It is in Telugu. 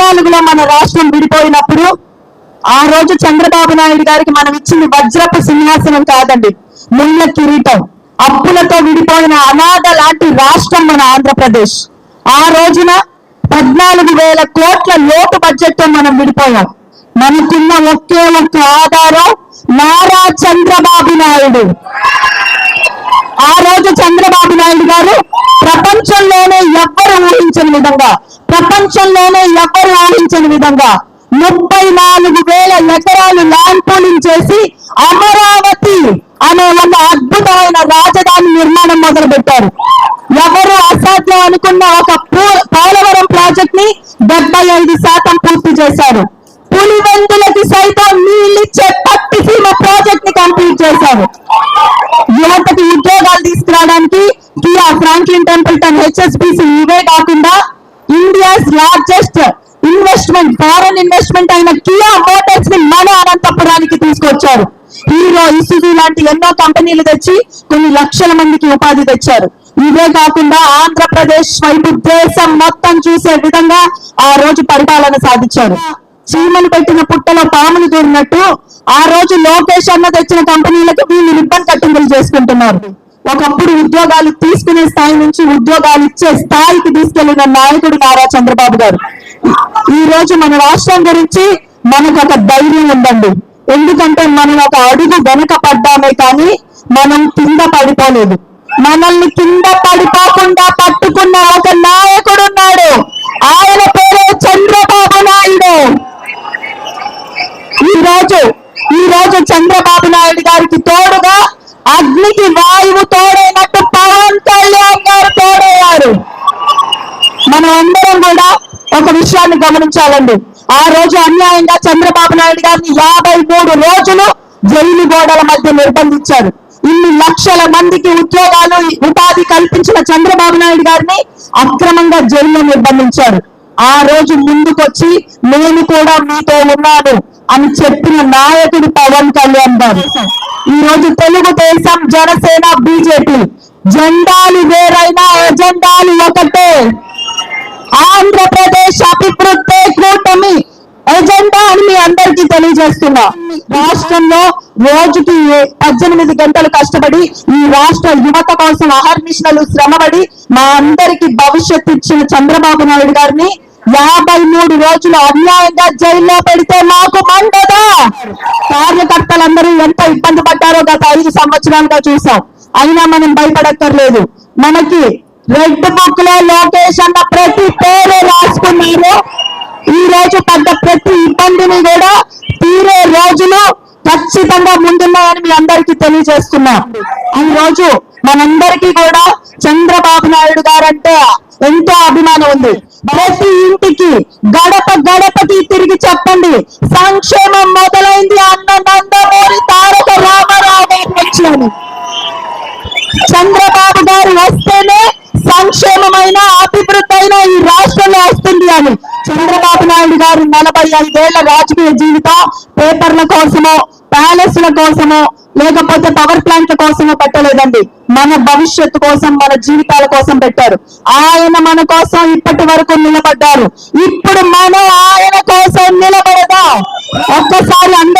2014లో మన రాష్ట్రం విడిపోయినప్పుడు ఆ రోజు చంద్రబాబు నాయుడు గారికి మనం ఇచ్చింది వజ్రపు సింహాసనం కాదండి, ముళ్ళ కిరీటం. అప్పులతో విడిపోయిన అనాథ లాంటి రాష్ట్రం మన ఆంధ్రప్రదేశ్. ఆ రోజున 14,000 కోట్ల లోటు బడ్జెట్ తో మనం విడిపోయాం. మనకున్న ఒకే ఒక్క ఆధారం నారా చంద్రబాబు నాయుడు. ఆ రోజు చంద్రబాబు నాయుడు గారు ప్రపంచంలోనే ఎవ్వరు ఊహించని విధంగా 34,000 ఎకరాలు ల్యాండ్ పూలింగ్ చేసి అమరావతి అనే ఒక అద్భుతమైన రాజధాని నిర్మాణం మొదలు పెట్టారు. ఎవరు అసాధ్యం అనుకున్న ఒక పోలవరం ప్రాజెక్ట్ ని 75% పూర్తి చేశారు. పులివెందులకి సైతం నీళ్ళిచ్చే పట్టిసీమ ప్రాజెక్ట్ ని కంప్లీట్ చేశారు. యువతకి ఉద్యోగాలు తీసుకురావడానికి కియా, ఫ్రాంక్లిన్ టెంపుల్టన్, హెచ్ఎస్బిసి ఇవే కాకుండా India's largest investment, foreign investment అయిన కియా మోటార్స్ ని మన అనంతపురానికి తీసుకొచ్చారు. హీరో, ఇసుజు లాంటి ఎన్నో కంపెనీలు తెచ్చి కొన్ని లక్షల మందికి ఉపాధి తెచ్చారు. ఇవే కాకుండా ఆంధ్రప్రదేశ్ వైపు దేశం మొత్తం చూసే విధంగా ఆ రోజు పరిపాలన సాధించారు. చీమలు పెట్టిన పుట్టలో పాములు దూరినట్టు ఆ రోజు లోకేష్ అన్న తెచ్చిన కంపెనీలకు వీళ్ళు రిబ్బన్ కట్టింగులు చేసుకుంటున్నారు. ఒకప్పుడు ఉద్యోగాలు తీసుకునే స్థాయి నుంచి ఉద్యోగాలు ఇచ్చే స్థాయికి తీసుకెళ్లిన నాయకుడు నారా చంద్రబాబు గారు. ఈ రోజు మన రాష్ట్రం గురించి మనకు ఒక ధైర్యం ఉందండి. ఎందుకంటే మనం ఒక అడుగు వెనక పడ్డామే కానీ మనం కింద పడిపోలేదు. మనల్ని కింద పడిపోకుండా పట్టుకున్న ఒక నాయకుడు ఉన్నాడు. ఆయన పేరు చంద్రబాబు నాయుడు. ఈ రోజు చంద్రబాబు నాయుడు గారికి తోడుగా అగ్నికి వాయువు తోడైనట్టు పవన్ కళ్యాణ్ గారు తోడయ్యారు. మనం అందరం కూడా ఒక విషయాన్ని గమనించాలండి. ఆ రోజు అన్యాయంగా చంద్రబాబు నాయుడు గారిని 53 రోజులు జైలు గోడల మధ్య నిర్బంధించారు. ఇన్ని లక్షల మందికి ఉద్యోగాలు, ఉపాధి కల్పించిన చంద్రబాబు నాయుడు గారిని అక్రమంగా జైల్లో నిర్బంధించారు. ఆ రోజు ముందుకొచ్చి నేను కూడా మీతో ఉన్నాను అని చెప్పిన నాయకుడు పవన్ కళ్యాణ్ గారు. ఈ రోజు తెలుగుదేశం, జనసేన, బీజేపీ జెండాలు వేరైనా ఎజెండాలు ఒకటే. ఆంధ్రప్రదేశ్ అభివృద్ధి కూటమి ఎజెండా అని మీ అందరికీ తెలియజేస్తున్నా. రాష్ట్రంలో రోజుకి 18 గంటలు కష్టపడి ఈ రాష్ట్ర యువత కోసం అహర్నిశలు శ్రమపడి మా అందరికి భవిష్యత్తు ఇచ్చిన చంద్రబాబు నాయుడు గారిని 53 రోజులు అన్యాయంగా జైల్లో పెడితే మాకు మండదా? కార్యకర్తలందరూ ఎంత ఇబ్బంది పడ్డారో గత 5 సంవత్సరాలుగా చూసాం. అయినా మనం భయపడక్కర్లేదు. మనకి రెడ్ బుక్ లో లోకేష్ అన్న ప్రతి పేరు రాసుకున్నారు. ఈ రోజు పడ్డ ప్రతి ఇబ్బందిని కూడా తీరే రోజులు ఖచ్చితంగా ముందున్నాయని మీ అందరికీ తెలియజేస్తున్నా. ఈ రోజు మనందరికీ కూడా చంద్రబాబు నాయుడు గారంటే ఎంతో అభిమానం ఉంది. ప్రతి ఇంటికి గడప గడపకి తిరిగి చెప్పండి, సంక్షేమం మొదలైంది అన్న నందమూరి తారక రామారావు గారు వచ్చాను. చంద్రబాబు గారు వస్తేనే సంక్షేమమైన, అభివృద్ధి అయిన ఈ రాష్ట్రంలో వస్తుంది అని చంద్రబాబు నాయుడు గారు 45 ఏళ్ల రాజకీయ జీవితం పేపర్ల కోసమో, ప్యాలెస్ల కోసమో, లేకపోతే పవర్ ప్లాంట్ల కోసమో పెట్టలేదండి. మన భవిష్యత్తు కోసం, మన జీవితాల కోసం పెట్టారు. ఆయన మన కోసం ఇప్పటి వరకు నిలబడ్డారు. ఇప్పుడు మనం ఆయన కోసం నిలబడదాం. ఒక్కసారి అందరూ